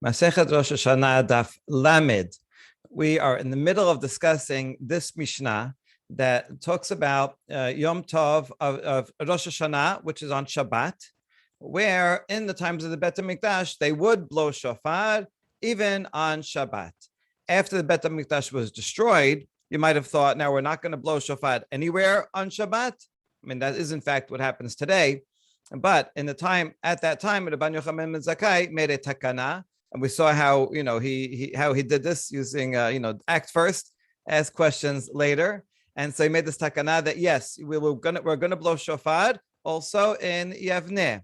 Masechet Rosh Hashanah Daf Lamed. We are in the middle of discussing this Mishnah that talks about Yom Tov of Rosh Hashanah, which is on Shabbat, where in the times of the Bet HaMikdash, they would blow shofar even on Shabbat. After the Bet HaMikdash was destroyed, you might have thought, now we're not going to blow shofar anywhere on Shabbat. I mean, that is in fact what happens today. But at that time, Rabban Yohanan and Zakai made a Takanot. And we saw how he did this using act first, ask questions later, and so he made this takana that yes, we're gonna blow shofar also in Yavneh,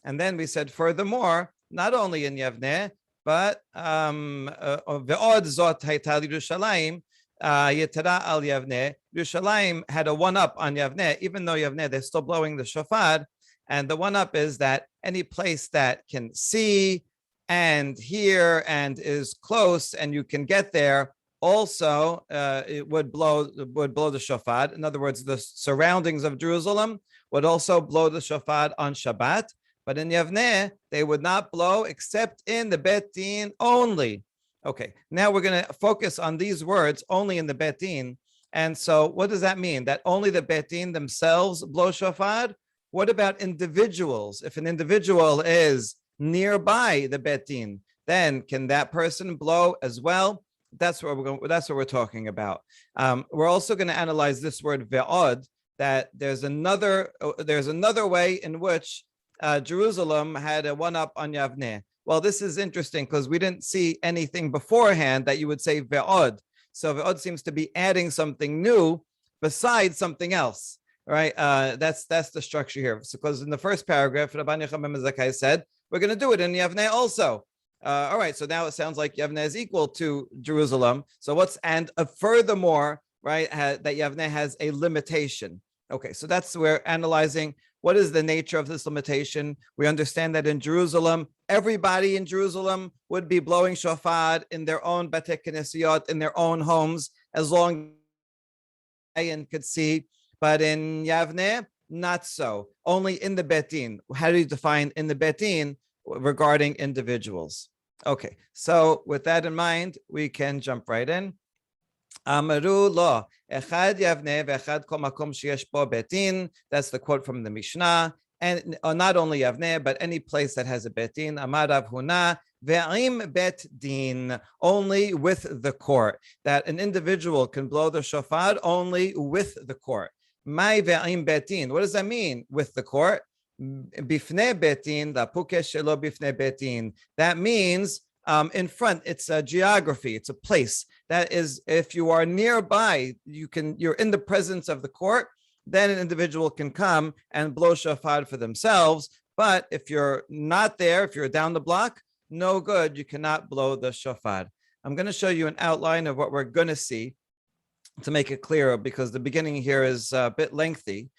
and then we said furthermore, not only in Yavneh, but ve'od zot hayta Yerushalayim yetara al Yavneh. Yerushalayim had a one-up on Yavneh, even though Yavneh they're still blowing the shofar, and the one-up is that any place that can see and here and is close and you can get there also it would blow the shofar. In other words, the surroundings of Jerusalem would also blow the shofar on Shabbat, but in Yavneh they would not blow except in the Bet Din only. Okay, now we're going to focus on these words, only in the Bet Din. And so what does that mean? That only the Bet Din themselves blow shofar? What about individuals? If an individual is nearby the Bet Din, then can that person blow as well? That's what we're talking about. We're also going to analyze this word ve'od, that there's another way in which Jerusalem had a one-up on Yavneh. Well, this is interesting because we didn't see anything beforehand that you would say ve'od. So ve'od seems to be adding something new besides something else, right? That's the structure here. Because in the first paragraph, Rabban Yohanan and Zakai said, we're going to do it in Yavneh also. All right, so now it sounds like Yavneh is equal to Jerusalem. So furthermore, right, that Yavneh has a limitation. Okay, so that's we're analyzing what is the nature of this limitation. We understand that in Jerusalem, everybody in Jerusalem would be blowing shofar in their own Bate Knesset, in their own homes, as long as they could see. But in Yavneh, not so. Only in the Bet Din. How do you define in the Bet Din regarding individuals? Okay, so with that in mind, we can jump right in. Amaru lo echad Yavneh ve'echad kol makom sheyesh bo Bet Din. That's the quote from the Mishnah. And not only Yavneh, but any place that has a Bet Din. Amar Rav Huna ve'im Bet Din, only with the court. That an individual can blow the shofar only with the court. Mai ve'im Bet Din. What does that mean with the court? Bifnei Bet Din, la pukesh shelo bifnei Bet Din. That means in front. It's a geography. It's a place. That is, if you are nearby, you're in the presence of the court. Then an individual can come and blow shofar for themselves. But if you're not there, if you're down the block, no good. You cannot blow the shofar. I'm going to show you an outline of what we're going to see, to make it clearer, because the beginning here is a bit lengthy.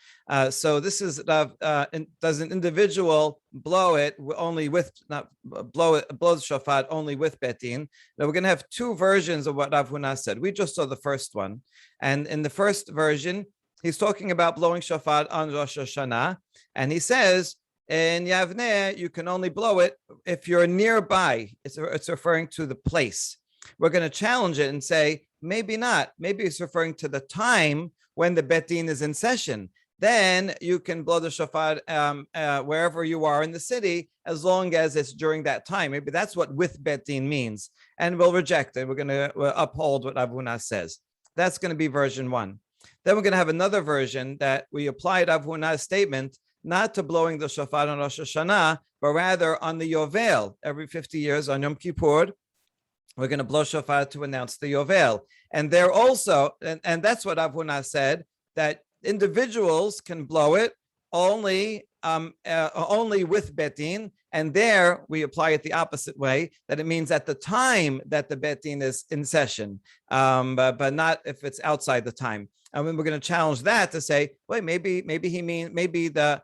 So this is does an individual blow it only with blow the shofar only with Bet Din? Now we're going to have two versions of what Rav Huna said. We just saw the first one, and in the first version, he's talking about blowing shofar on Rosh Hashanah, and he says in Yavneh you can only blow it if you're nearby. It's referring to the place. We're going to challenge it and say, maybe not. Maybe it's referring to the time when the Bet Din is in session. Then you can blow the shofar wherever you are in the city, as long as it's during that time. Maybe that's what with Bet Din means. And we'll reject it. We're going to uphold what Rav Huna says. That's going to be version one. Then we're going to have another version that we applied Rav Huna's statement not to blowing the shofar on Rosh Hashanah, but rather on the Yovel. Every 50 years on Yom Kippur, we're going to blow shofar to announce the Yovel. And there also, and that's what Rav Huna said, that individuals can blow it only with Bet Din. And there we apply it the opposite way, that it means at the time that the Bet Din is in session, but not if it's outside the time. And then we're going to challenge that to say, wait, maybe the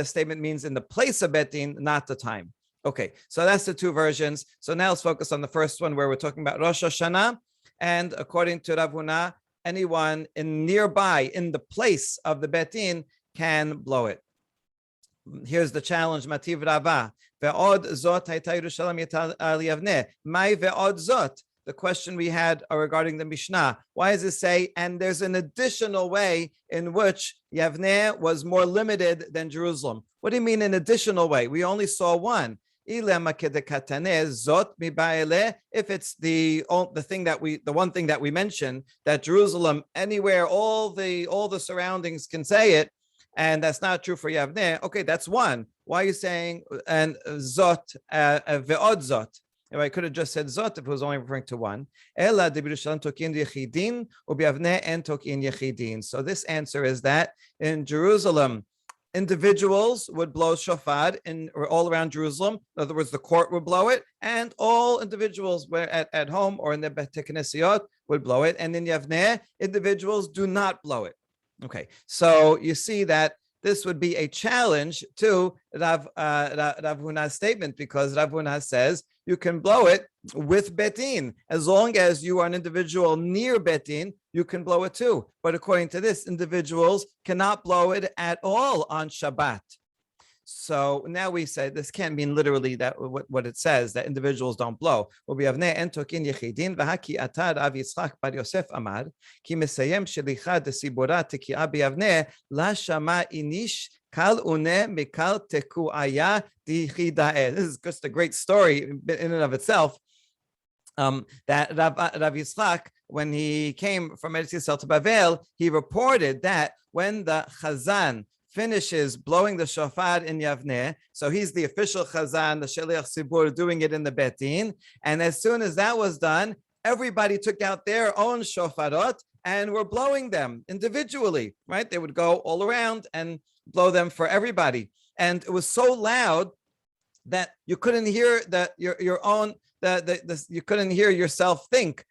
statement means in the place of Bet Din, not the time. Okay, so that's the two versions. So now let's focus on the first one, where we're talking about Rosh Hashanah. And according to Rav Huna, anyone nearby in the place of the Bet Din can blow it. Here's the challenge, Mativ Rabba. Ve'od zot hayta Yerushalayim yetal al Yavneh. Mai ve'od zot. The question we had regarding the Mishnah. Why does it say, and there's an additional way in which Yavneh was more limited than Jerusalem? What do you mean an additional way? We only saw one. If it's the one thing that we mentioned, that Jerusalem, anywhere, all the surroundings can say it, and that's not true for Yavneh. Okay, that's one. Why are you saying and zot ve'od zot? If I could have just said zot if it was only referring to one. So this answer is that in Jerusalem, individuals would blow shofar all around Jerusalem. In other words, the court would blow it, and all individuals were at home or in the Beit Knesset would blow it. And in Yavneh, individuals do not blow it. Okay, so you see that this would be a challenge to Rav Huna's statement, because Rav Huna says you can blow it with betin. As long as you are an individual near betin, you can blow it too. But according to this, individuals cannot blow it at all on Shabbat. So now we say this can't mean literally that what it says, that individuals don't blow. We have en tokin yechidin v'haki atar Rav Yitzchak bar Yosef amar ki mesayem shelicha desibora teki'a b'yavneh la shama inish kal une mikal teku'aya dichidae. This is just a great story in and of itself. That Rav Yitzchak, when he came from Eretz Yisrael to Bavel, he reported that when the Chazan finishes blowing the shofar in Yavneh, so he's the official chazan, the sheliach tzibur, doing it in the betin, and as soon as that was done, everybody took out their own shofarot and were blowing them individually, right? They would go all around and blow them for everybody, and it was so loud that you couldn't hear you couldn't hear yourself think.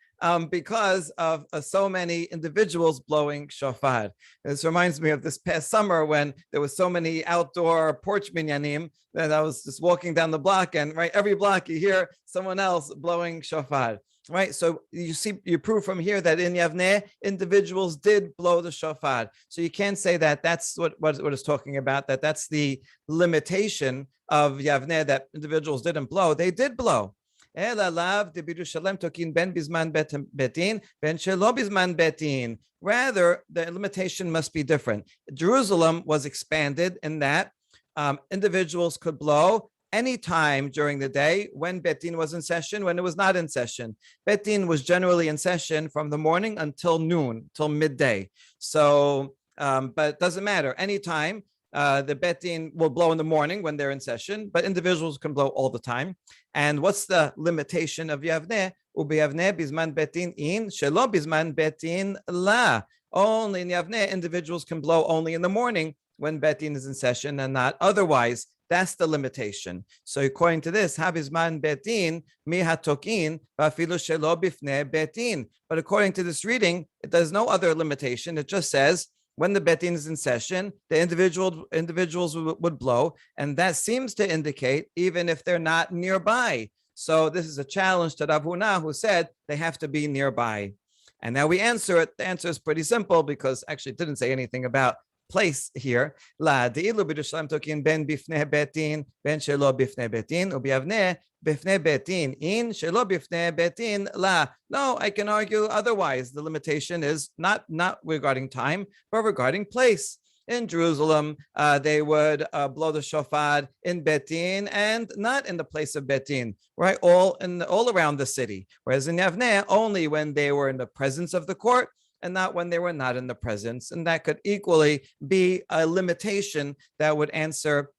Because of so many individuals blowing shofar. This reminds me of this past summer when there was so many outdoor porch minyanim that I was just walking down the block, and right, every block you hear someone else blowing shofar. Right, so you prove from here that in Yavneh, individuals did blow the shofar. So you can't say that that's what it's talking about, that's the limitation of Yavneh, that individuals didn't blow. They did blow. Rather, the limitation must be different. Jerusalem was expanded in that individuals could blow any time during the day when Betin was in session, when it was not in session. Betin was generally in session from the morning until noon, till midday. So, but it doesn't matter. Anytime. The betin will blow in the morning when they're in session, but individuals can blow all the time. And what's the limitation of Yavneh? Ubiyavneh bizman betin in, shelo bizman betin la. Only in Yavneh, individuals can blow only in the morning when betin is in session and not otherwise. That's the limitation. So according to this, habizman betin mi hatokin vafilu shelo bifneh betin. But according to this reading, there's no other limitation. It just says, when the betin is in session, the individuals would blow, and that seems to indicate even if they're not nearby. So this is a challenge to Rav Huna, who said they have to be nearby. And now we answer it. The answer is pretty simple, because actually it didn't say anything about place here. La de'ilu b'Yerushalayim tokin ben bifnei betin ben shelo bifnei betin u'biyavneh bifnei betin in shelo bifnei betin la. No, I can argue otherwise. The limitation is not regarding time, but regarding place. In Jerusalem, they would blow the shofar in Betin and not in the place of Betin, right? All around the city. Whereas in Yavneh, only when they were in the presence of the court, and not when they were not in the presence. And that could equally be a limitation that would answer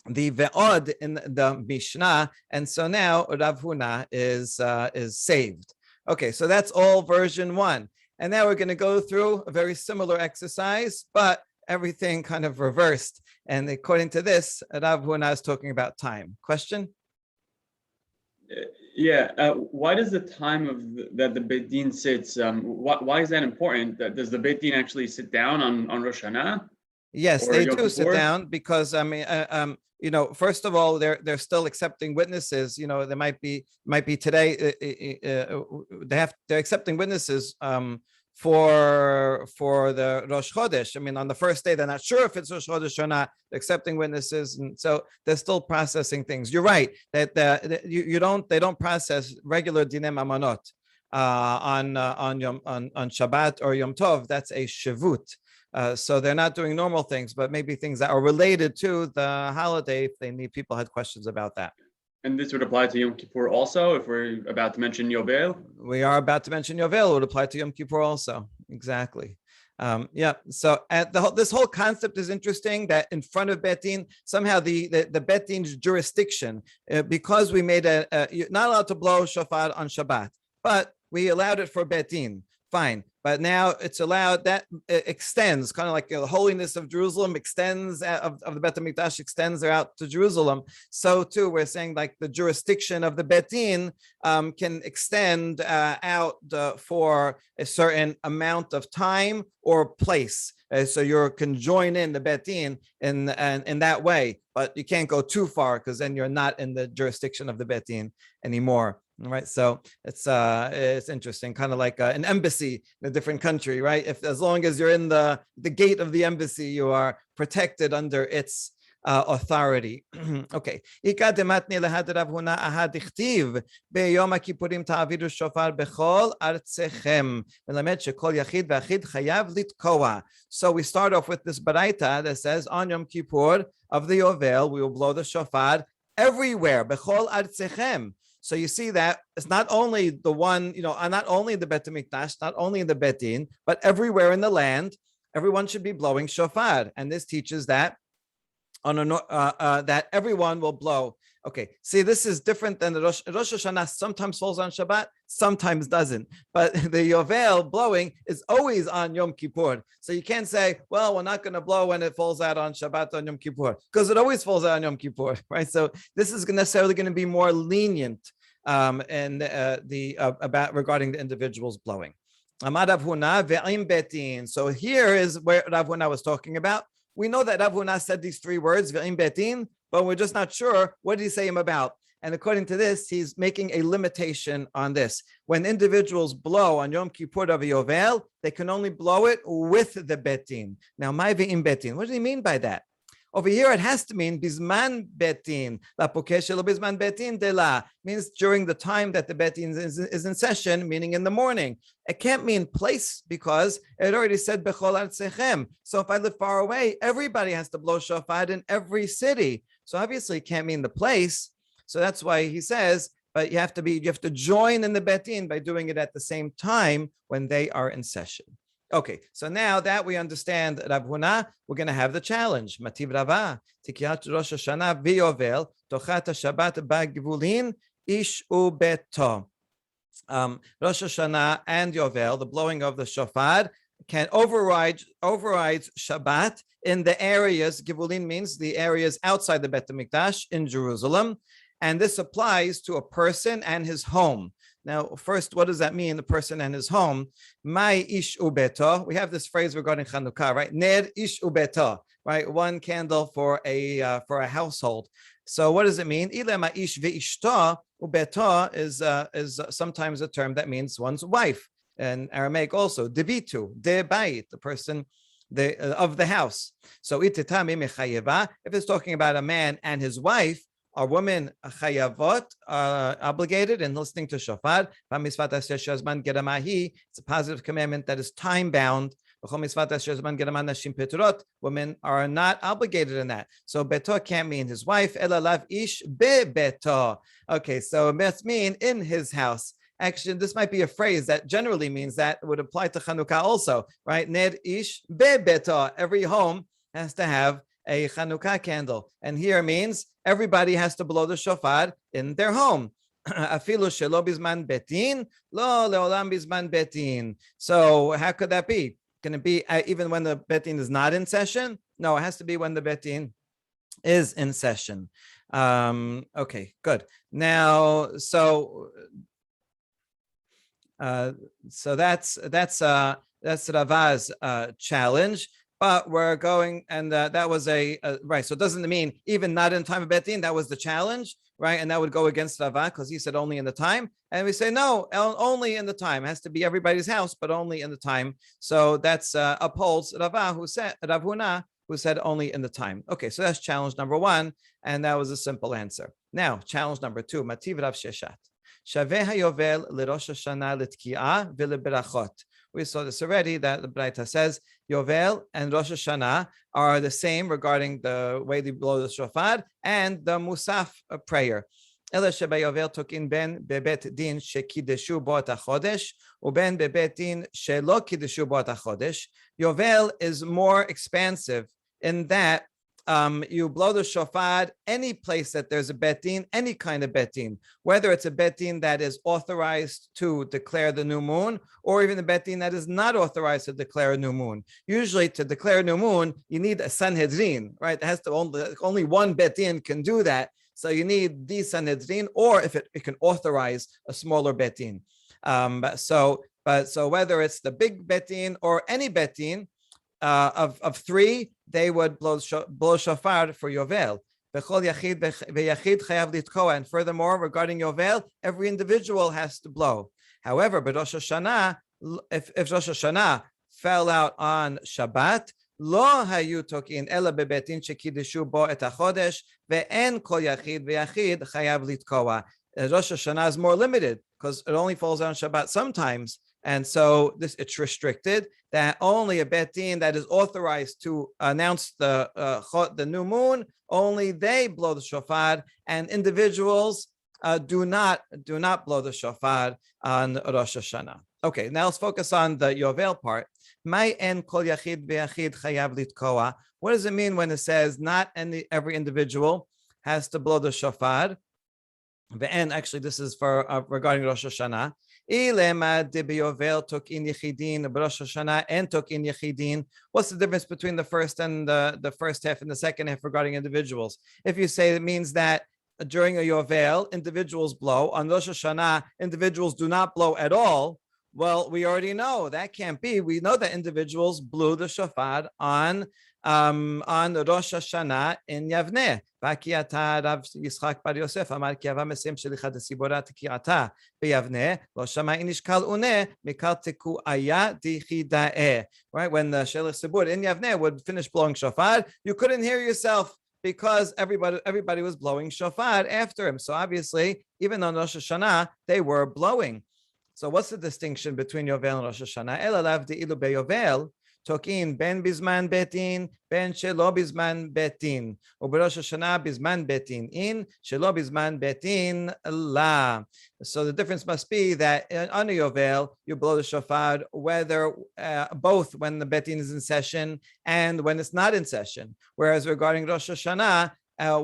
the ve'od in the Mishnah. And so now Rav Huna is saved. Okay, so that's all version 1. And now we're going to go through a very similar exercise, but everything kind of reversed. And according to this, Rav Huna is talking about time. Question? Why does the time that the Beit Din sits, why is that important? Does the Beit Din actually sit down on Rosh Hashanah? Yes, they do sit down, because first of all, they're still accepting witnesses. There might be today they're accepting witnesses for the Rosh Chodesh. I mean, on the first day, they're not sure if it's Rosh Chodesh or not, they're accepting witnesses, and so they're still processing things. You're right that they don't process regular Dinei Mamonot on Shabbat or Yom Tov. That's a Shavut. So they're not doing normal things, but maybe things that are related to the holiday. If they need, people had questions about that. And this would apply to Yom Kippur also, if we're about to mention Yovel? We are about to mention Yovel. It would apply to Yom Kippur also. Exactly. Yeah. So this whole concept is interesting, that in front of Bet Din, somehow the Bet Din's jurisdiction, because we made you're not allowed to blow shofar on Shabbat, but we allowed it for Bet Din. Fine, but now it's allowed. That extends, kind of like the holiness of Jerusalem extends, of the Bet HaMikdash extends out to Jerusalem. So too, we're saying like the jurisdiction of the Bet Din can extend out for a certain amount of time or place. So you can join in the Bet Din in that way, but you can't go too far because then you're not in the jurisdiction of the Bet Din anymore. Right, so it's interesting, kind of like an embassy in a different country, right? As long as you're in the gate of the embassy, you are protected under its authority. Okay. So we start off with this baraita that says on Yom Kippur of the Yovel, we will blow the shofar everywhere. Bechol artzechem. So you see that it's not only the one, not only the Bet HaMikdash, not only in the Bet Din, but everywhere in the land, everyone should be blowing shofar. And this teaches that that everyone will blow. Okay, see, this is different than the Rosh Hashanah. Sometimes falls on Shabbat, sometimes doesn't. But the Yovel blowing is always on Yom Kippur. So you can't say, well, we're not going to blow when it falls out on Shabbat on Yom Kippur, because it always falls out on Yom Kippur, right? So this is necessarily going to be more lenient about regarding the individuals blowing. Rav Huna ve'im betin. So here is where Rav Huna was talking about. We know that Rav Huna said these three words, ve'im betin, but we're just not sure what did he say him about. And according to this, he's making a limitation on this. When individuals blow on Yom Kippur of Yovel, they can only blow it with the Bet Din. Now, my ve'im betin, what does he mean by that? Over here, it has to mean bisman betin. La pokeshelo bisman betin de la means during the time that the Bet Din is in session, meaning in the morning. It can't mean place because it already said bechol artzechem. So if I live far away, everybody has to blow shofar in every city. So obviously, it can't mean the place. So that's why he says, but you have to join in the Bet Din by doing it at the same time when they are in session. Okay, so now that we understand Rav Huna, we're going to have the challenge. Mativ Rava, Tikiyat Rosh Hashanah v'Yovel, Tochat Shabbat ba'givulin, ish ubeto. Rosh Hashanah and Yovel, the blowing of the shofar, can overrides Shabbat in the areas. Givulin means the areas outside the Bet HaMikdash in Jerusalem, and this applies to a person and his home. Now, first, what does that mean, the person and his home? Mai ish ubeto. We have this phrase regarding Chanukah, right? Ner ish ubeto, right? One candle for a household. So what does it mean? Ilema ish ve'ishto ubeto is sometimes a term that means one's wife. In Aramaic also, debitu, de bait, the person of the house. So ititami mechayeva, if it's talking about a man and his wife, are women chayavot obligated in listening to shofar? It's a positive commandment that is time bound. Women are not obligated in that. So beto can't mean his wife. Elalav ish be beto. Okay, so it must mean in his house. Actually, this might be a phrase that generally means that would apply to Chanukah also, right? Ned ish be beto. Every home has to have a Chanukah candle. And here means everybody has to blow the shofar in their home. Afilu shelo bizman betin, lo leolam bizman betin. So how could that be? Can it be even when the Bet Din is not in session? No, it has to be when the Bet Din is in session. Okay, good. Now, so that's Rava's challenge. But we're going, and that was right. So it doesn't mean even not in time of Bet Din, that was the challenge. right? And that would go against Rava because he said only in the time. And we say, no, only in the time. It has to be everybody's house, but only in the time. So that's upholds Rav Huna, who said only in the time. Okay, so that's challenge number one. And that was a simple answer. Now, challenge number two, Mativ Rav Sheshat. Shaveh hayovel l'Rosh Hashanah l'tki'ah v'leberachot. We saw this already, that the Braita says Yovel and Rosh Hashanah are the same regarding the way they blow the shofar and the Musaf prayer. Ela shebayovel tokin ben bebet din shekideshu bo et hachodesh uben bebet din shelo kideshu bo et hachodesh. Yovel is more expansive in that you blow the shofar any place that there's a bet din, any kind of bet din, whether it's a bet din that is authorized to declare the new moon, or even a bet din that is not authorized to declare a new moon. Usually, to declare a new moon, you need a Sanhedrin, right? It has to only one bet din can do that. So you need the Sanhedrin, or if it can authorize a smaller bet din. So whether it's the big bet din or any bet din, of three, they would blow shofar for Yovel. And furthermore, regarding Yovel, every individual has to blow. However, but Rosh Hashanah, if Rosh Hashanah fell out on Shabbat, lo hayu tokin ela bebetin shekideshu bo et hachodesh ve'en kol yachid ve'yachid chayav litkoa. Rosh Hashanah is more limited because it only falls on Shabbat sometimes. And so it's restricted that only a bet din that is authorized to announce the new moon, only they blow the shofar, and individuals do not blow the shofar on Rosh Hashanah. Okay, now let's focus on the Yovel part. What does it mean when it says not every individual has to blow the shofar? And actually, this is for regarding Rosh Hashanah. What's the difference between the first and the first half and the second half regarding individuals? If you say it means that during a Yovel, individuals blow. On Rosh Hashanah, individuals do not blow at all. Well, we already know that can't be. We know that individuals blew the shofar on Rosh Hashanah in Yavneh. Rav Yitzchak bar Yosef amar ki ava mesem shelichad siborat ki'ata beyavneh lo shama inishkal uneh mikal teku'aya dichidaeh. Right, when the shelich sibur in Yavneh would finish blowing shofar, you couldn't hear yourself because everybody was blowing shofar after him. So obviously, even on Rosh Hashanah, they were blowing. So what's the distinction between Yovel and Rosh Hashanah? Ela lav de'ilu beYovel tokin ben bizman betin, ben shelo bizman betin. Uberosh Hashanah bizman betin in, shelo bizman betin la. So the difference must be that on a Yovel, you blow the shofar whether both when the betin is in session and when it's not in session. Whereas regarding Rosh Hashanah,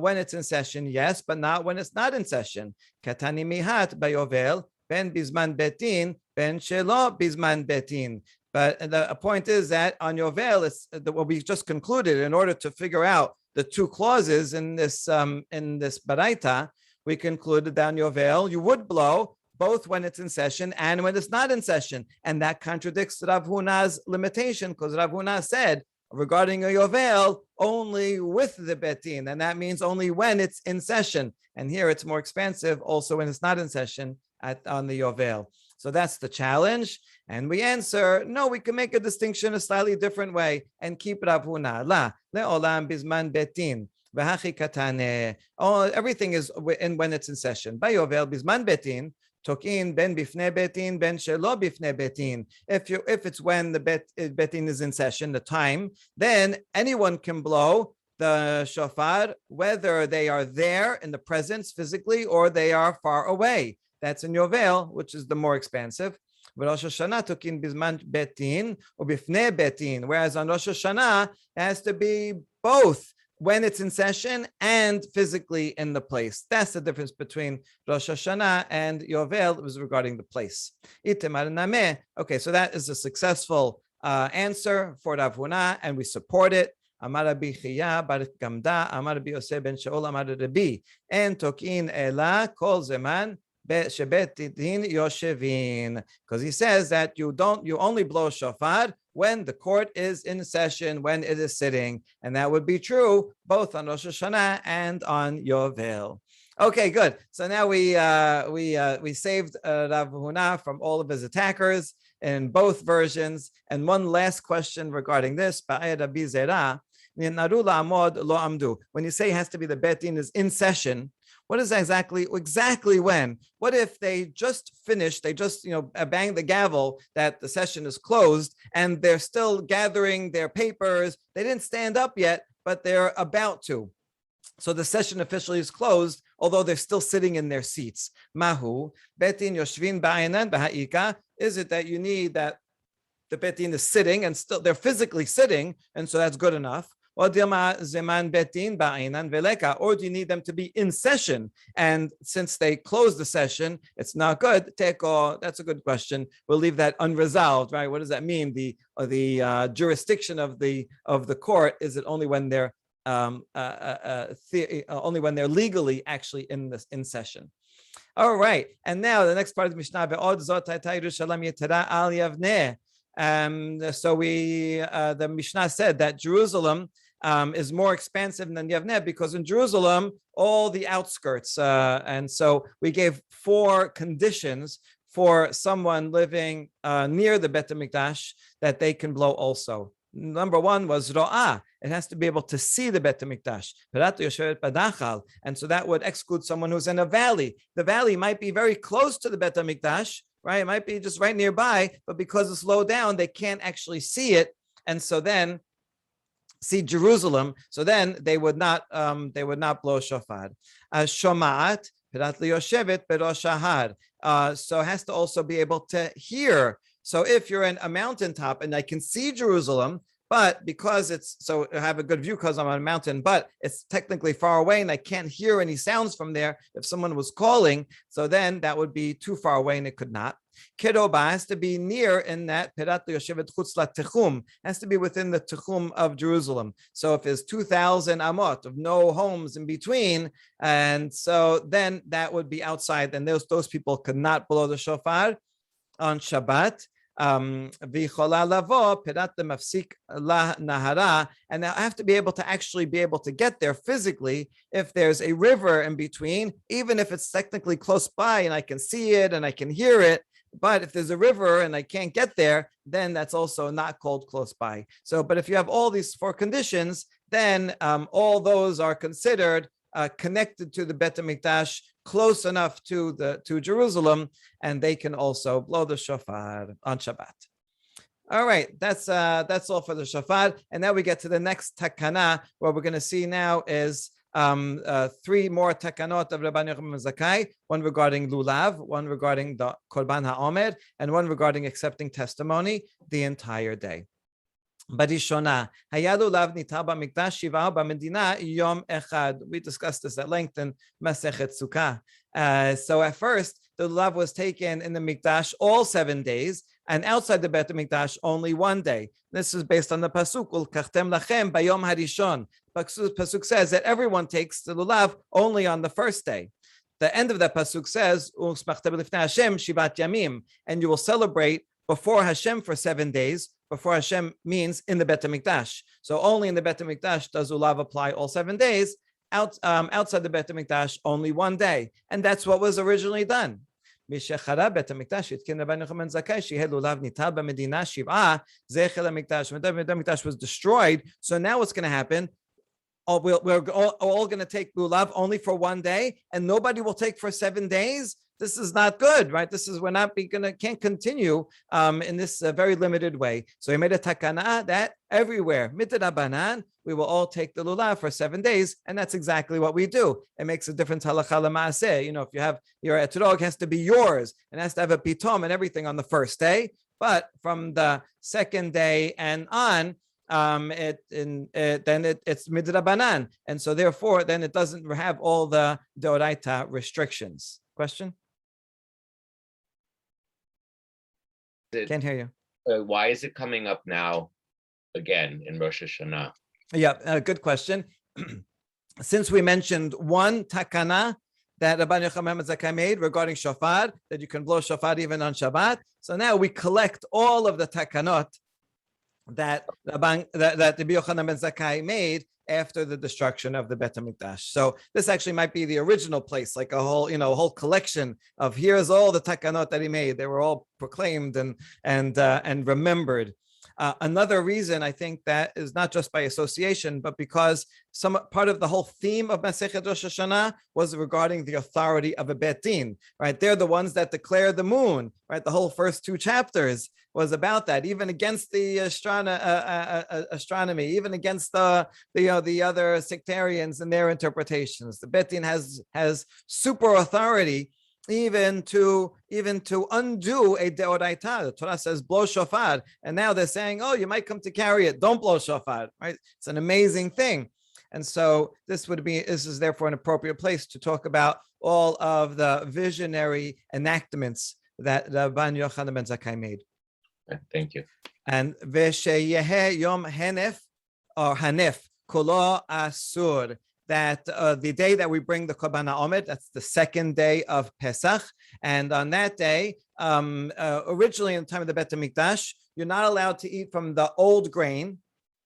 when it's in session, yes, but not when it's not in session. Katani mihat baYovel, ben bizman betin, ben shelo bizman betin. But the point is that on Yovel, it's what we just concluded. In order to figure out the two clauses in this baraita, we concluded that on Yovel you would blow both when it's in session and when it's not in session, and that contradicts Rav Huna's limitation because Rav Huna said regarding a Yovel only with the betin, and that means only when it's in session. And here it's more expansive, also when it's not in session on the Yovel. So that's the challenge. And we answer, no, we can make a distinction a slightly different way and keep Rav Huna. La, le'olam bizman betin, v'hachi katane. Oh, everything is when it's in session. Bayovel bizman betin, tokin ben bifne betin, ben shelo bifne betin. If it's when the betin is in session, the time, then anyone can blow the shofar, whether they are there in the presence physically or they are far away. That's in Yovel, which is the more expansive. Rosh Hashanah tokin bizman betin or bifnei betin, whereas on Rosh Hashanah it has to be both when it's in session and physically in the place. That's the difference between Rosh Hashanah and Yovel. It was regarding the place. Okay, so that is a successful answer for Rav Huna, and we support it. Amar Rabbi Chiya bar Gamda, Amar Rabbi Yosef ben Shaul, Amar Rabbi, en tokin ela kol zeman because he says that you only blow shofar when the court is in session, when it is sitting, and that would be true both on Rosh Hashanah and on Yovel. Okay, good. So now we saved Rav Huna from all of his attackers in both versions. And one last question regarding this: when you say it has to be the bet din is in session, what is exactly when? What if they just finished? They just bang the gavel that the session is closed, and they're still gathering their papers. They didn't stand up yet, but they're about to. So the session officially is closed, although they're still sitting in their seats. Mahu betin yoshvin ba'anan b'ha'ika. Is it that you need that the betin is sitting and still they're physically sitting, and so that's good enough? Or do you need them to be in session? And since they closed the session, it's not good. That's a good question. We'll leave that unresolved, right? What does that mean? The jurisdiction of the court, is it only when they're only when they're legally actually in session? All right, and now the next part of the Mishnah. So the Mishnah said that Jerusalem is more expansive than Yavneh because in Jerusalem all the outskirts, and so we gave 4 conditions for someone living near the Bet HaMikdash that they can blow also. Number 1 was ro'ah. It has to be able to see the Bet HaMikdash. And so that would exclude someone who's in a valley. The valley might be very close to the Bet HaMikdash, right? It might be just right nearby, but because it's low down, they can't actually see it. And so then see Jerusalem. So then they would not blow shofar. Shoma'at pirat liyoshevet berosh hahar. So it has to also be able to hear. So if you're in a mountaintop and I can see Jerusalem, but because I have a good view because I'm on a mountain, but it's technically far away and I can't hear any sounds from there if someone was calling, so then that would be too far away and it could not. Keroba has to be near in that pirat yoshevet chutz latechum, has to be within the techum of Jerusalem. So if there's 2,000 amot of no homes in between, and so then that would be outside, and those people could not blow the shofar on Shabbat. And I have to be able to get there physically if there's a river in between, even if it's technically close by and I can see it and I can hear it. But if there's a river and I can't get there, then that's also not called close by. So, but if you have all these 4 conditions, then all those are considered connected to the Bet HaMikdash, close enough to Jerusalem, and they can also blow the shofar on Shabbat. All right, that's all for the shofar, and now we get to the next takana. What we're going to see now is 3 more takanot of Rabban Yohanan Zakai, one regarding Lulav, one regarding the Korban HaOmer, and one regarding accepting testimony the entire day. Barishona, Haya Lulav nitar b'mikdash shiva b'medina yom echad. We discussed this at length in Masechet Sukkah. So at first, the Lulav was taken in the Mikdash all 7 days, and outside the Bet HaMikdash only 1 day. This is based on the pasuk Ulkachtem lachem bayom harishon. Pasuk says that everyone takes the Lulav only on the first day. The end of that pasuk says U'smachtem lifnei Hashem shivat yamim, and you will celebrate before Hashem for 7 days. Before Hashem means in the Bet HaMikdash. So only in the Bet HaMikdash does Lulav apply all 7 days. Outside the Bet HaMikdash, only 1 day. And that's what was originally done. משחרב בית המקדש התקין רבן יוחנן זכאי שיהיה לולב ניטל במדינה 7 זכר למקדש. When the מקדש was destroyed, so now what's going to happen? We're all going to take lulav only for 1 day, and nobody will take for 7 days. This is not good, right? Can't continue in this very limited way. So he made a takana that everywhere, mitrabanan, we will all take the lulav for 7 days, and that's exactly what we do. It makes a difference halacha l'maaseh. If you have your etrog, has to be yours, and has to have a pitom and everything on the first day. But from the second day and on, it's midrabanan, and so therefore, then it doesn't have all the deoraita restrictions. Question? Can't hear you. Why is it coming up now again in Rosh Hashanah? Yeah, good question. Since we mentioned one takana that Rabban Yohanan Zakai made regarding shofar, that you can blow shofar even on Shabbat, so now we collect all of the takanot that the Yochanan ben Zakkai made after the destruction of the Bet HaMikdash. So this actually might be the original place, like a whole collection of here's all the Takanot that he made. They were all proclaimed and remembered. Another reason I think that is not just by association, but because some part of the whole theme of Masechet Rosh Hashanah was regarding the authority of a Bet Din, right? They're the ones that declare the moon, right? The whole first 2 chapters was about that, even against the astronomy, even against the other sectarians and their interpretations. The Bet Din has super authority even to undo a deoraita. The Torah says blow shofar, and now they're saying, oh, you might come to carry it, don't blow shofar, right? It's an amazing thing. And so this is therefore an appropriate place to talk about all of the visionary enactments that Rabban Yohanan ben Zakkai made. Thank you. And Vesheyehe Yom Hanef or Hanef Kolo Asur, that the day that we bring the Korban HaOmer, that's the second day of Pesach. And on that day, originally in the time of the Bet HaMikdash, you're not allowed to eat from the old grain,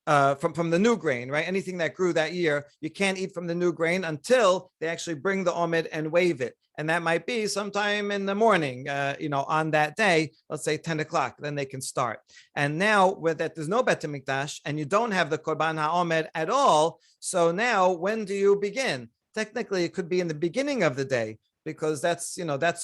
from the new grain, right? Anything that grew that year, you can't eat from the new grain until they actually bring the Omer and wave it. And that might be sometime in the morning, on that day, let's say 10 o'clock, then they can start. And now with that, there's no Bet HaMikdash and you don't have the Korban HaOmer at all. So now when do you begin? Technically, it could be in the beginning of the day, because that's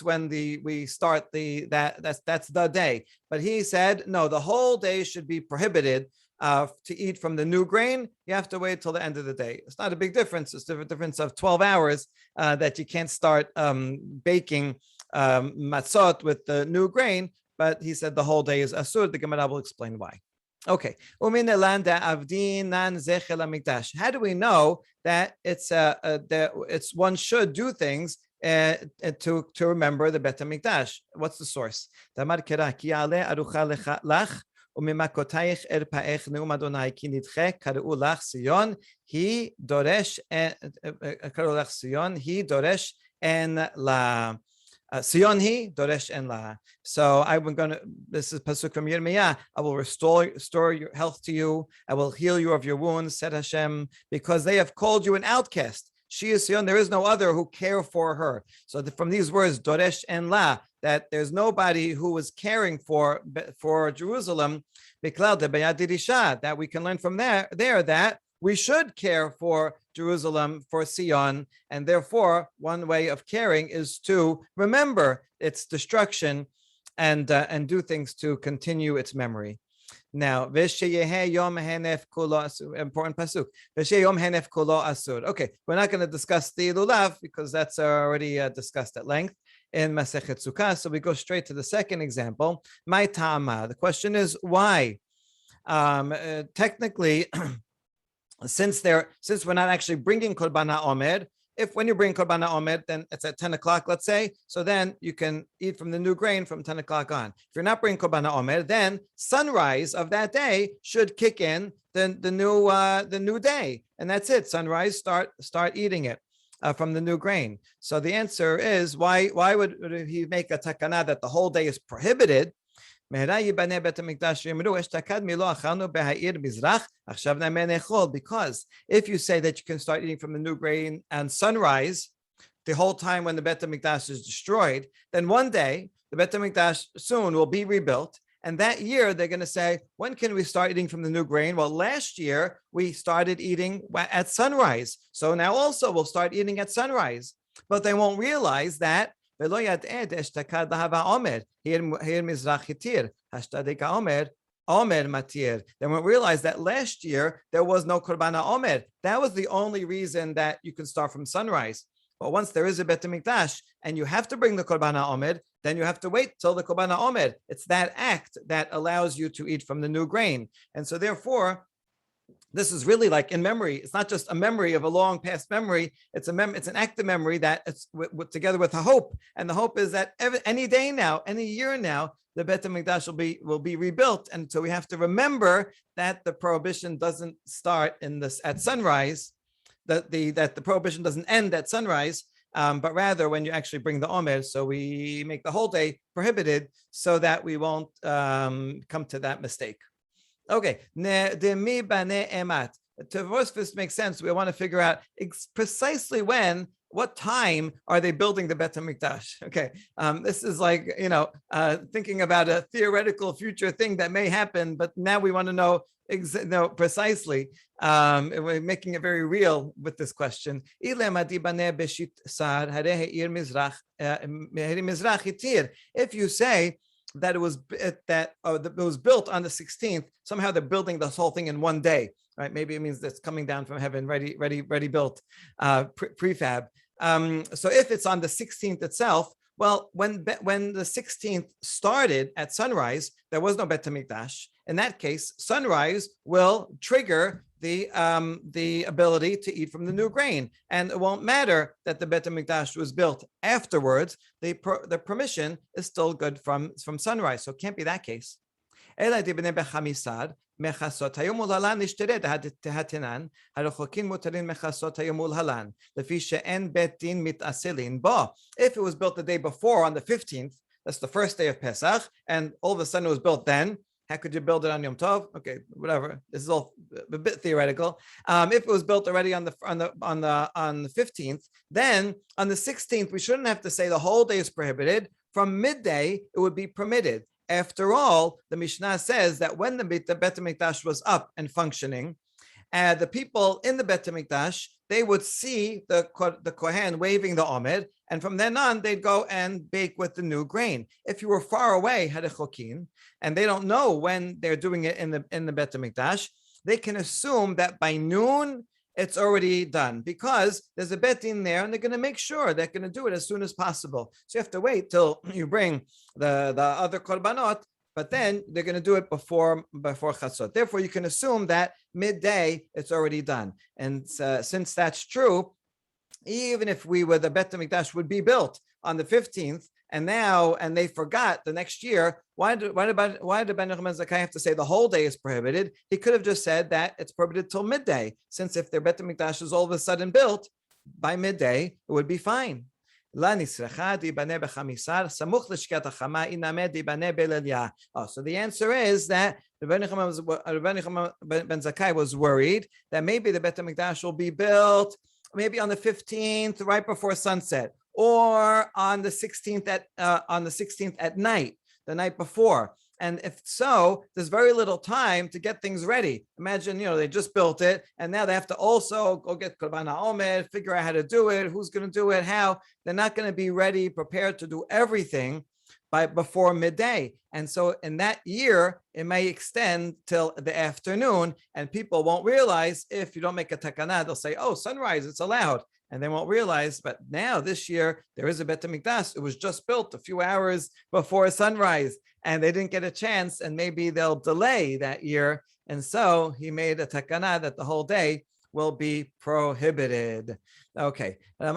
when we start that's the day. But he said, no, the whole day should be prohibited to eat from the new grain. You have to wait till the end of the day. It's not a big difference. It's a difference of 12 hours that you can't start baking matzot with the new grain. But he said the whole day is asur. The Gemara will explain why. Okay. How do we know that it's one should do things to remember the Bet HaMikdash? What's the source? וממכותייך ארפאך נאום אדוני כי נדחה קראו לך ציון היא דורש אין לה ציון היא דורש אין לה. So this is pasuk from Yirmiyah. I will restore your health to you. I will heal you of your wounds, said Hashem, because they have called you an outcast. She is Sion, there is no other who care for her. So from these words, Doresh en la, that there's nobody who is caring for Jerusalem, that we can learn from there that we should care for Jerusalem, for Sion, and therefore one way of caring is to remember its destruction and do things to continue its memory. Now, important pasuk. Okay, we're not going to discuss the Lulav because that's already discussed at length in Masechet Sukkah. So we go straight to the second example. My ta'ama. The question is why? Technically, since we're not actually bringing Korban HaOmer, when you bring Korban HaOmer, then it's at 10 o'clock, let's say. So then you can eat from the new grain from 10 o'clock on. If you're not bringing Korban HaOmer, then sunrise of that day should kick in the new day, and that's it. Sunrise, start eating it from the new grain. So the answer is why would he make a takana that the whole day is prohibited? Because if you say that you can start eating from the new grain and sunrise, the whole time when the Bet HaMikdash is destroyed, then one day the Bet HaMikdash soon will be rebuilt. And that year they're going to say, when can we start eating from the new grain? Well, last year we started eating at sunrise. So now also we'll start eating at sunrise. But they won't realize that they won't realize that last year there was no Korban HaOmer. That was the only reason that you can start from sunrise. But once there is a Bet HaMikdash and you have to bring the Korban HaOmer, then you have to wait till the Korban HaOmer. It's that act that allows you to eat from the new grain. And so therefore, this is really like in memory. It's not just a memory of a long past memory. It's an active memory that it's together with a hope. And the hope is that any day now, any year now, the Bet HaMikdash will be rebuilt. And so we have to remember that the prohibition doesn't start at sunrise, that the prohibition doesn't end at sunrise, but rather when you actually bring the Omer. So we make the whole day prohibited so that we won't come to that mistake. Okay, demi bane emat. To first this makes sense. We want to figure out precisely what time are they building the Bet HaMikdash? Okay, this is like, thinking about a theoretical future thing that may happen, but now we want to know precisely. We're making it very real with this question. If you say that it was built on the 16th, somehow they're building this whole thing in one day, right? Maybe it means that's coming down from heaven, ready built, prefab. So if it's on the 16th itself, well, when the 16th started at sunrise, there was no Bet HaMikdash. In that case, sunrise will trigger the ability to eat from the new grain, and it won't matter that the Bet HaMikdash was built afterwards. The permission is still good from sunrise, so it can't be that case. מכסות היום ולהלן נשתדד התנן, הרחוקים מותרים מכסות היום ולהלן, לפי שאין בית דין מתאסלין בו. If it was built the day before on the 15th, that's the first day of Pesach, and all of a sudden it was built then, how could you build it on Yom Tov? Okay, whatever. This is all a bit theoretical. If it was built already on the 15th, then on the 16th we shouldn't have to say the whole day is prohibited. From midday it would be permitted. After all, the Mishnah says that when the Bet HaMikdash was up and functioning, the people in the Bet HaMikdash, they would see the Kohen waving the Omer, and from then on, they'd go and bake with the new grain. If you were far away, Harechokin, and they don't know when they're doing it in the Bet HaMikdash, they can assume that by noon, it's already done, because there's a bet in there and they're going to make sure they're going to do it as soon as possible. So you have to wait till you bring the other korbanot, but then they're going to do it before chatzot. Therefore, you can assume that midday it's already done. And since that's true, even if the Bet HaMikdash would be built on the 15th, and they forgot the next year, why did Rabban Yohanan Zakai have to say the whole day is prohibited? He could have just said that it's prohibited till midday, since if their Bet HaMikdash is all of a sudden built by midday, it would be fine. So the answer is that Rabban Yochanan ben Zakkai was worried that maybe the Bet HaMikdash will be built maybe on the 15th, right before sunset, or on the 16th at night, the night before. And if so, there's very little time to get things ready. Imagine, they just built it, and now they have to also go get Korban HaOmer, figure out how to do it, who's going to do it, how. They're not going to be ready, prepared to do everything before midday. And so in that year, it may extend till the afternoon, and people won't realize if you don't make a takanah, they'll say, oh, sunrise, it's allowed. And they won't realize, but now this year, there is a Bet HaMikdash. It was just built a few hours before sunrise, and they didn't get a chance, and maybe they'll delay that year. And so he made a takanah that the whole day will be prohibited. Okay. Okay,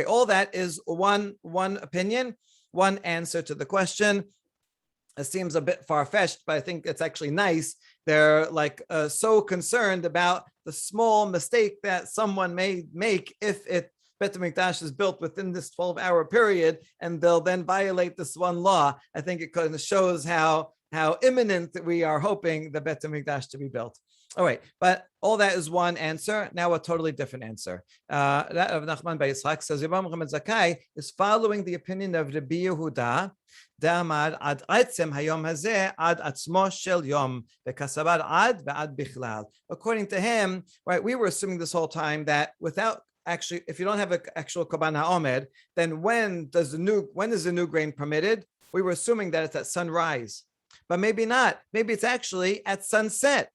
all that is one opinion, one answer to the question. It seems a bit far-fetched, but I think it's actually nice. They're so concerned about the small mistake that someone may make if Bet HaMikdash is built within this 12-hour period, and they'll then violate this one law. I think it kind of shows how imminent we are hoping the Bet HaMikdash to be built. All right, but all that is one answer. Now a totally different answer. Rav Nachman Bar Yitzchak says Rabban Yochanan Zakai is following the opinion of Rabbi Yehuda. Damar ad atzem hayom hazeh ad atzmo shel yom v'kasabar ad ve'ad bichlal. According to him, right, we were assuming this whole time that without actually, if you don't have an actual Korban HaOmer, then when is the new grain permitted? We were assuming that it's at sunrise, but maybe not. Maybe it's actually at sunset.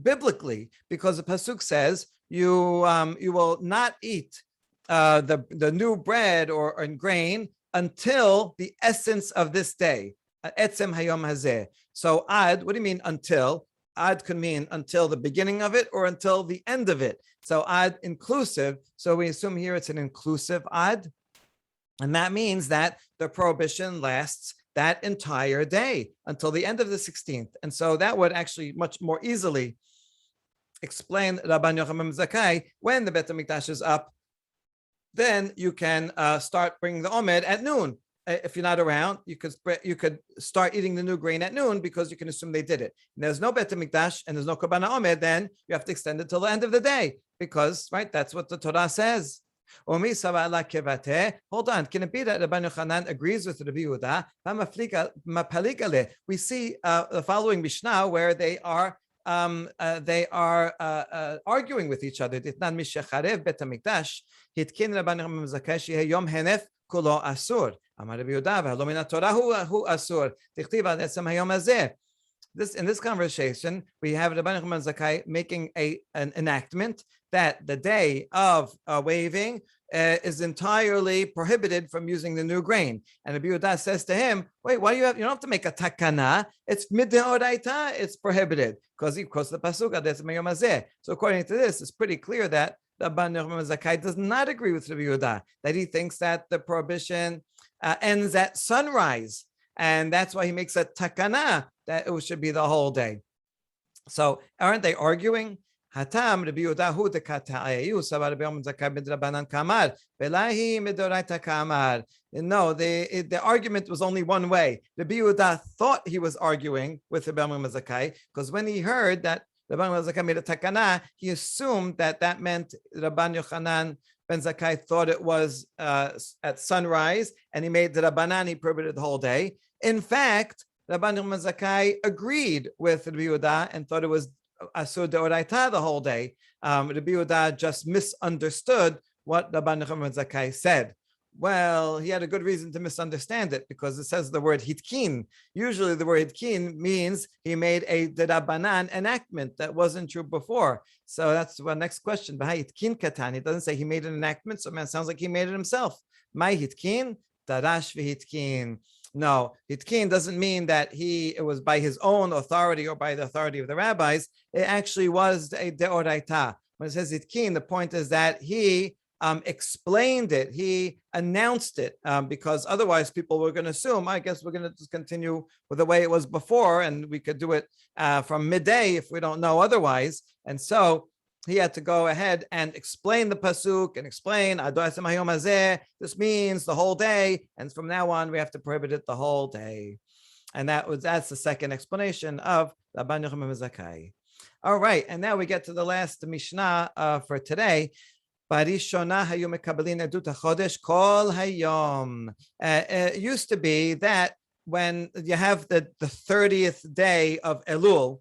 Biblically, because the pasuk says you will not eat the new bread or grain until the essence of this day. Etzem hayom hazeh. So ad, what do you mean until? Ad can mean until the beginning of it or until the end of it. So ad inclusive. So we assume here it's an inclusive ad, and that means that the prohibition lasts that entire day until the end of the 16th. And so that would actually much more easily explain Rabban Yochanan Zakai. When the Bet HaMikdash is up, then you can start bringing the Omer at noon. if you're not around, you could start eating the new grain at noon because you can assume they did it. And there's no Bet Mikdash and there's no Korban Omer, then you have to extend it till the end of the day because, right, that's what the Torah says. Hold on, can it be that Rabban Yohanan agrees with Rabbi Yehuda? We see the following Mishnah where they are arguing with each other. Ditnan mishacharev bet hamikdash hitkin Rabban Yohanan Zakai shehe yom henef kulo asur. Amar Rabbi Yehuda v'halo min haTorah hu asur. Tichtiv ad etzem hayom hazeh. In this conversation, we have Rabban Yohanan Zakai making an enactment that the day of waving is entirely prohibited from using the new grain. And Rabbi Yehuda says to him, wait, why you don't have to make a takana? It's mideoraita, it's prohibited. Because the pasuk, so according to this, it's pretty clear that Rabban Yohanan Zakai does not agree with Rabbi Yehuda, that he thinks that the prohibition ends at sunrise. And that's why he makes a takana that it should be the whole day. So aren't they arguing? Hatam Rabbi Yehuda the kata'ayu savar Rabbi Yohanan Zakai ben Rabbanan kamar velahi midoraita kamar. No, the argument was only one way. Rabbi Yehuda thought he was arguing with Rabbi Yohanan Zakai because when he heard that Rabban Yohanan Zakai made a takana, he assumed that meant Rabban Yohanan ben Zakai thought it was at sunrise, and he made the Rabbanan, he prohibited the whole day. In fact, Rabban Yohanan Zakai agreed with Rabbi Yehuda and thought it was asur deoraita the whole day. Rabbi Yehuda just misunderstood what Rabban Yohanan Zakai said. Well, he had a good reason to misunderstand it because it says the word hitkin. Usually the word hitkin means he made a derabanan enactment that wasn't true before. So that's the next question. Hitkin katan. It doesn't say he made an enactment, so it sounds like he made it himself. My hitkin, darash v'hitkin. No, hitkin doesn't mean that it was by his own authority or by the authority of the rabbis. It actually was a deoraita. When it says hitkin, the point is that he explained it, he announced it, because otherwise people were going to assume, I guess we're going to just continue with the way it was before, and we could do it from midday if we don't know otherwise. And so he had to go ahead and explain the pasuk and explain, this means the whole day, and from now on we have to prohibit it the whole day. And that's the second explanation of Rabban Yohanan Zakai. All right, and now we get to the last Mishnah for today. It used to be that when you have the 30th day of Elul,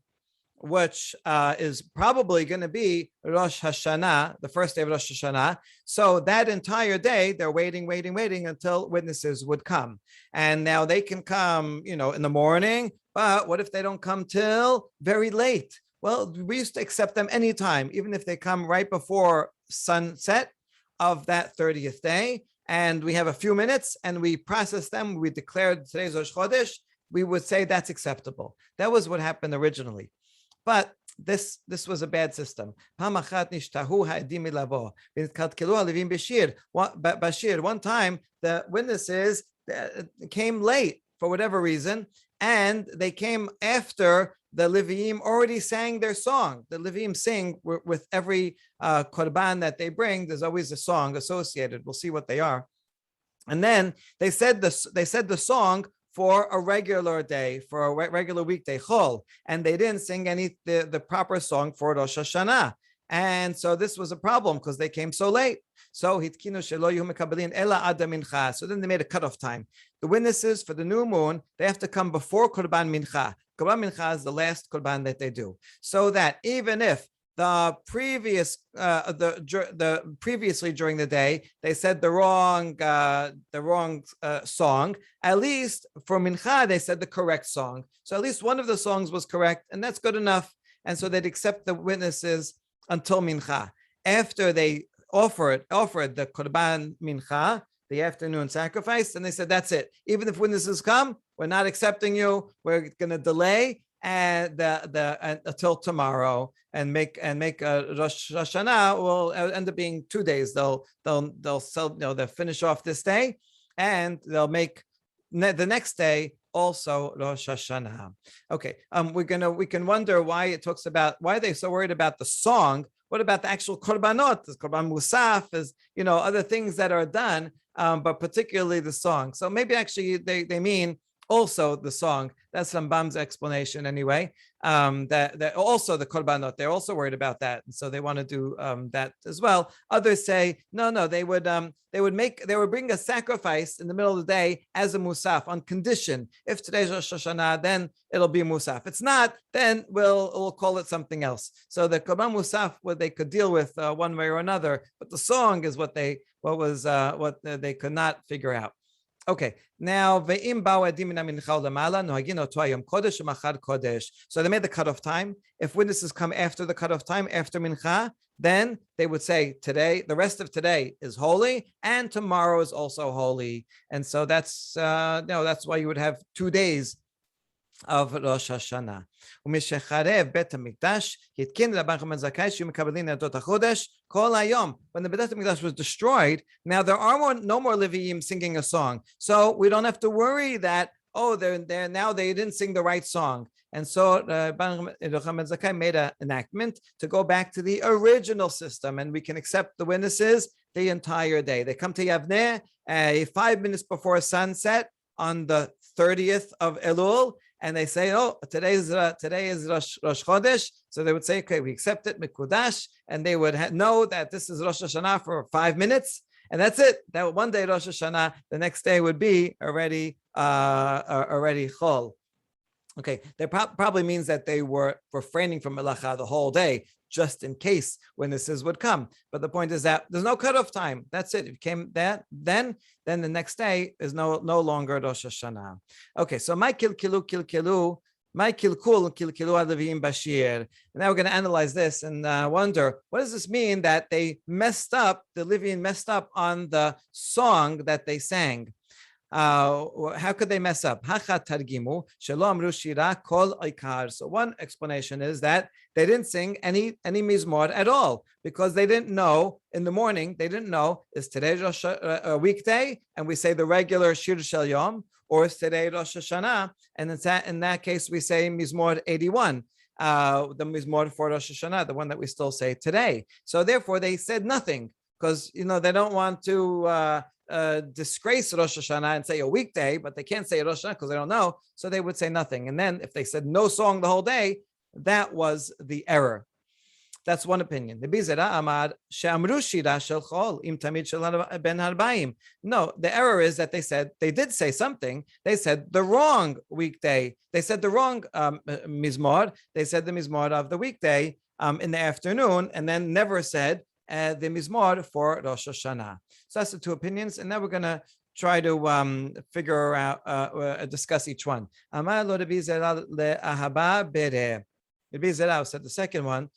which is probably going to be Rosh Hashanah, the first day of Rosh Hashanah. So that entire day, they're waiting until witnesses would come. And now they can come, in the morning, but what if they don't come till very late? Well, we used to accept them anytime, even if they come right before sunset of that 30th day. And we have a few minutes and we process them. We declared today's Rosh Chodesh. We would say that's acceptable. That was what happened originally. But this was a bad system. One time, the witnesses came late for whatever reason, and they came after the Leviim already sang their song. The Leviim sing with every korban that they bring. There's always a song associated. We'll see what they are. And then they said the song for a regular day, for a regular weekday, Chol, and they didn't sing the proper song for Rosh Hashanah. And so this was a problem because they came so late. So hitkinu shelo yuhu mekabelin ela ada mincha. So then they made a cutoff time. The witnesses for the new moon, they have to come before Korban Mincha. Korban Mincha is the last Korban that they do. So that even if the previously during the day they said the wrong song, at least for Mincha they said the correct song. So at least one of the songs was correct, and that's good enough. And so they'd accept the witnesses until Mincha. After they offered the Korban Mincha, the afternoon sacrifice, and they said that's it. Even if witnesses come, we're not accepting you. We're going to delay until tomorrow and make Rosh Hashanah will end up being 2 days. They'll finish off this day, and they'll make the next day also Rosh Hashanah. Okay, we can wonder why it talks about why they're so worried about the song. What about the actual korbanot? The korban musaf is other things that are done. but particularly the song. So maybe actually they mean also the song. That's Rambam's explanation anyway. That also the korbanot, they're also worried about that, and so they want to do that as well. Others say no, they would bring a sacrifice in the middle of the day as a musaf on condition. If today's Rosh Hashanah, then it'll be musaf. If it's not, then we'll call it something else. So the korban musaf, what they could deal with one way or another, but the song is what they could not figure out. Okay, now so they made the cutoff time. If witnesses come after the cutoff time, after mincha, then they would say today, the rest of today is holy, and tomorrow is also holy. And so that's that's why you would have 2 days of Rosh Hashanah. ומשחרב בית המקדש התקין רבן יוחנן זכאי שיהיו מקבלים נדות החודש כל היום. When the Beit HaMikdash was destroyed, now there are no more Leviim singing a song, so we don't have to worry that they're now they didn't sing the right song. And so Rabban Yohanan Zakai made an enactment to go back to the original system, and we can accept the witnesses the entire day. They come to Yavneh 5 minutes before sunset on the 30th of Elul, and they say, today is Rosh Chodesh. So they would say, okay, we accept it, Mikudash, and they would know that this is Rosh Hashanah for 5 minutes, and that's it. That one day Rosh Hashanah, the next day would be already Chol. Okay, that probably means that they were refraining from melacha the whole day, just in case witnesses would come. But the point is that there's no cutoff time. That's it. If it came that, then the next day is no longer Rosh Hashanah. Okay, so my kilkul adavim bashir. And now we're going to analyze this and wonder, what does this mean that they messed up, the Levian messed up on the song that they sang? How could they mess up? So one explanation is that they didn't sing any mizmor at all, because they didn't know in the morning. They didn't know, is today a weekday and we say the regular Shir Shel Yom, or is today Rosh Hashanah, and in that case we say mizmor 81, the mizmor for Rosh Hashanah, the one that we still say today. So therefore they said nothing, because they don't want to disgrace Rosh Hashanah and say a weekday, but they can't say Rosh Hashanah because they don't know, so they would say nothing. And then if they said no song the whole day, that was the error. That's one opinion. No, the error is that they did say something. They said the wrong weekday. They said the wrong mizmor. They said the mizmor of the weekday in the afternoon, and then never said the mizmor for Rosh Hashanah. So that's the two opinions, and now we're going to try to figure out, discuss each one. Amar lo Rabbi Zerah le'ahaba bereh. Rabbi Zerah said the second one,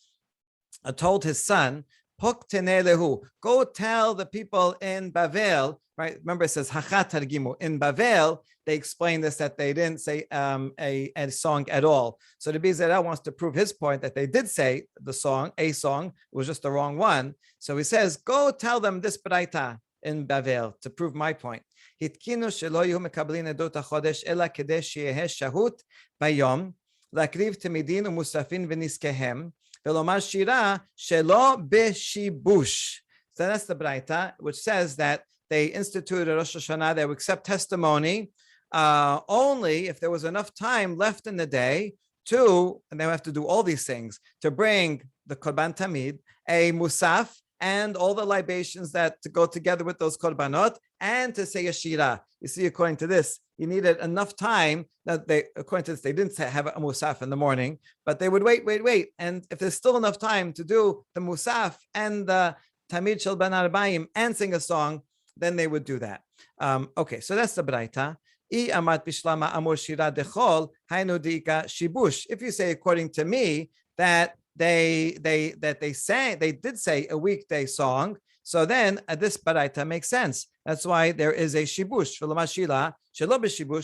told his son, Pok teneh lehu, go tell the people in Bavel, right? Remember it says hachat targimu. In Bavel, they explained this, that they didn't say a song at all. So Rabbi Zerah wants to prove his point that they did say a song, it was just the wrong one. So he says, go tell them this braita in Bavel to prove my point. Hitkinu shelo yuhu mekablin edot hachodesh ela kedei sheyeh shahut bayom lakriv temidin umusafin v'niskehem velomar shira shelo beshibush. So that's the braita, which says that they instituted Rosh Hashanah, they would accept testimony only if there was enough time left in the day and they have to do all these things, to bring the korban tamid, a musaf, and all the libations that to go together with those korbanot, and to say a shira. You see, according to this, you needed enough time that according to this, they didn't have a musaf in the morning, but they would wait. And if there's still enough time to do the musaf and the tamid shel ben arbaim and sing a song, then they would do that. Okay, so that's the braita. If you say, according to me, that they did say a weekday song, so then this baraita makes sense. That's why there is a shibush.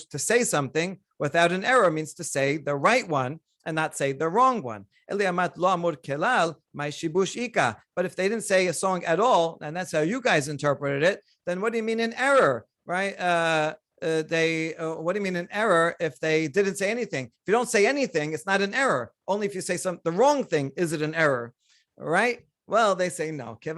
To say something without an error means to say the right one and not say the wrong one. But if they didn't say a song at all, and that's how you guys interpreted it, then what do you mean an error, right? What do you mean an error if they didn't say anything? If you don't say anything, it's not an error. Only if you say the wrong thing is it an error, right? Well, they say no. If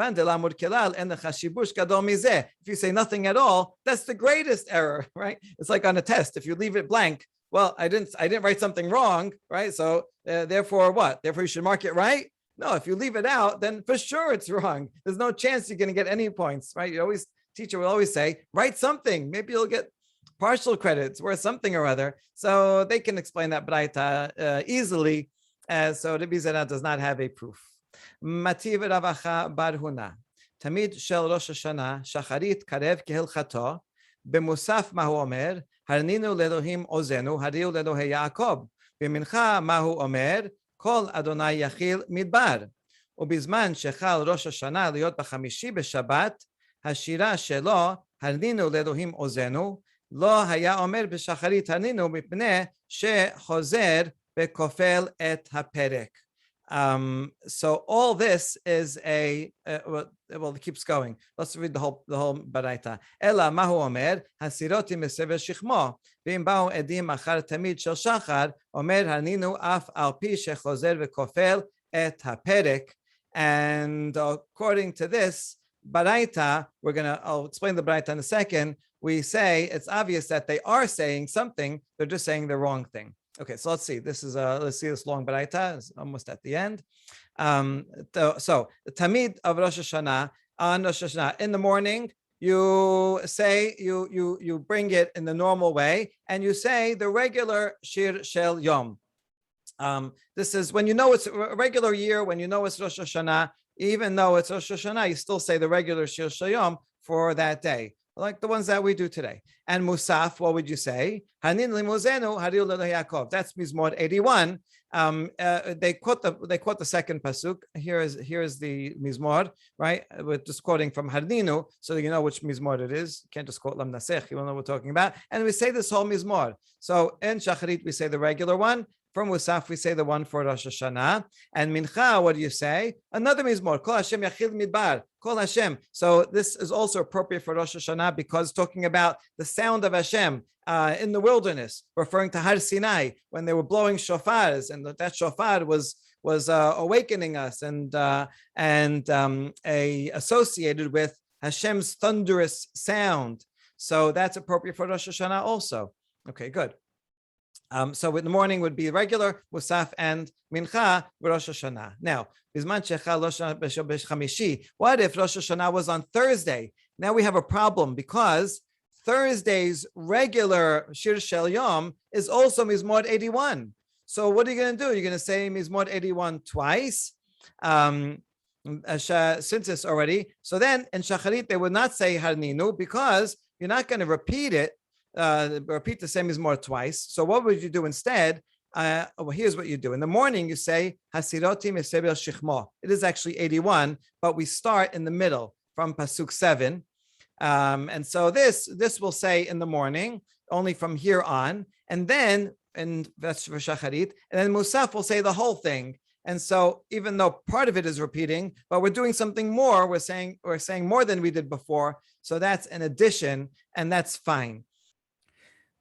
you say nothing at all, that's the greatest error, right? It's like on a test. If you leave it blank, well, I didn't write something wrong, right? So therefore what? Therefore you should mark it right? No, if you leave it out, then for sure it's wrong. There's no chance you're going to get any points, right? Teacher will always say, write something. Maybe you'll get partial credits worth something or other. So they can explain that braita easily. So Rabbi Zera does not have a proof. Mativ Ravacha bar Huna. Tamid shel Rosh Hashanah shacharit karev kehilchato b'musaf mahu Omer harninu lelohim ozenu hariu lelohei Yaakov b'mincha mahu Omer kol Adonai yachil midbar ובזמן שחל ראש השנה להיות בחמישי בשבת השירה שלו הרנינו לאלוהים עוזנו לא היה אומר בשחרית הרנינו מפני שחוזר וכופל את הפרק. So all this is well, it keeps going. Let's read the whole baraita. Ela mahu omer hasiroti mesever shichmo ve'im ba'u edim achar tamid shel shachar omer haninu af al pi shechozer ve'kofel et haperek. And according to this baraita, I'll explain the baraita in a second. We say it's obvious that they are saying something, they're just saying the wrong thing. Okay, so let's see. Let's see this long baraita. It's almost at the end. So the tamid of Rosh Hashanah on Rosh Hashanah in the morning, you say you bring it in the normal way, and you say the regular shir shel yom. This is when you know it's a regular year, when you know it's Rosh Hashanah, even though it's Rosh Hashanah, you still say the regular shir shel yom for that day, like the ones that we do today. And Musaf, what would you say? Hanin limuzenu hariu lelohei Yaakov. That's Mizmor 81. They quote the second pasuk. Here is the Mizmor, right? We're just quoting from Harninu, so you know which Mizmor it is. You can't just quote Lam Nasech. You will know what we're talking about. And we say this whole Mizmor. So in Shacharit we say the regular one. From Musaf, we say the one for Rosh Hashanah. And Mincha, what do you say? Another Mizmor. Kol Hashem Yachil Midbar. Kol Hashem. So this is also appropriate for Rosh Hashanah because talking about the sound of Hashem in the wilderness, referring to Har Sinai, when they were blowing shofars, and that shofar was awakening us and associated with Hashem's thunderous sound. So that's appropriate for Rosh Hashanah also. Okay, good. So in the morning would be regular, Musaf and Mincha, Rosh Hashanah. Now, what if Rosh Hashanah was on Thursday? Now we have a problem because Thursday's regular Shir Shel Yom is also Mizmor 81. So what are you going to do? You're going to say Mizmor 81 twice, since it's already. So then in Shacharit, they would not say Harninu because you're not going to repeat it. Repeat the same Mizmor twice. So what would you do instead? Here's what you do. In the morning, you say Hasiroti Meseber Shichmo. It is actually 81, but we start in the middle from Pasuk 7. And so this will say in the morning, only from here on. And then, and that's for Shacharit, and then Musaf will say the whole thing. And so even though part of it is repeating, but we're doing something more, we're saying more than we did before. So that's an addition, and that's fine.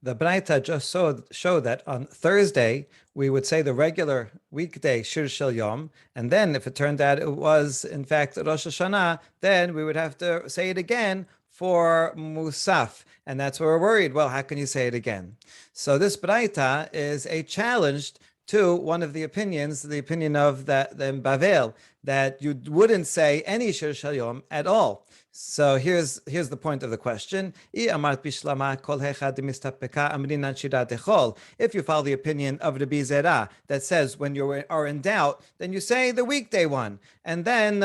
The Braita just showed that on Thursday, we would say the regular weekday Shir Shel Yom, and then if it turned out it was, in fact, Rosh Hashanah, then we would have to say it again for Musaf, and that's where we're worried. Well, how can you say it again? So this Braita is a challenge to one of the opinions, the opinion of the Bavel, that you wouldn't say any Shir Shel Yom at all. So here's the point of the question. If you follow the opinion of Rabbi Zera that says when you are in doubt, then you say the weekday one, and then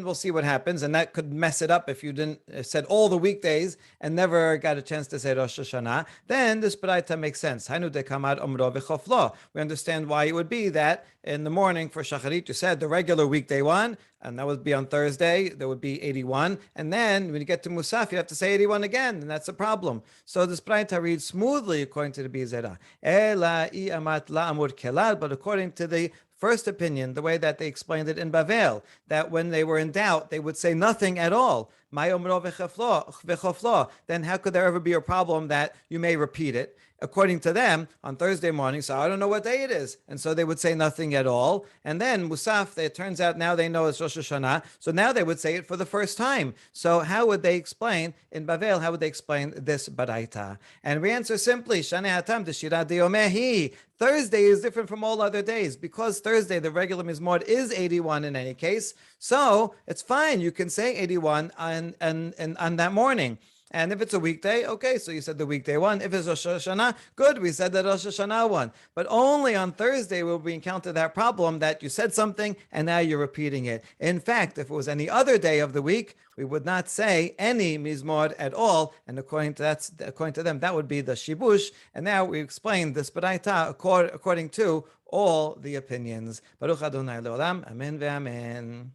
we'll see what happens. And that could mess it up if you didn't said all the weekdays and never got a chance to say Rosh Hashanah. Then this Braita makes sense. We understand why it would be that in the morning for Shacharit you said the regular weekday one, and that would be on Thursday. There would be 81, and then when you get to Musaf, you have to say 81 again, and that's a problem. So this Braita reads smoothly according to the Bizera. But according to the first opinion, the way that they explained it in Bavel, that when they were in doubt, they would say nothing at all. then how could there ever be a problem that you may repeat it? According to them, on Thursday morning, so I don't know what day it is. And so they would say nothing at all. And then Musaf, it turns out now they know it's Rosh Hashanah. So now they would say it for the first time. So how would they explain, in Bavel, how would they explain this Baraita? And we answer simply, Shane Hatam Deshira Diomehi. Thursday is different from all other days. Because Thursday, the regular Mizmor, is 81 in any case. So it's fine. You can say 81 on that morning. And if it's a weekday, okay, so you said the weekday one. If it's Rosh Hashanah, good, we said the Rosh Hashanah one. But only on Thursday will we encounter that problem that you said something and now you're repeating it. In fact, if it was any other day of the week, we would not say any Mizmor at all. And according to them, that would be the Shibush. And now we explained this Baraita according to all the opinions. Baruch Adonai Le'olam, Amen ve'amen.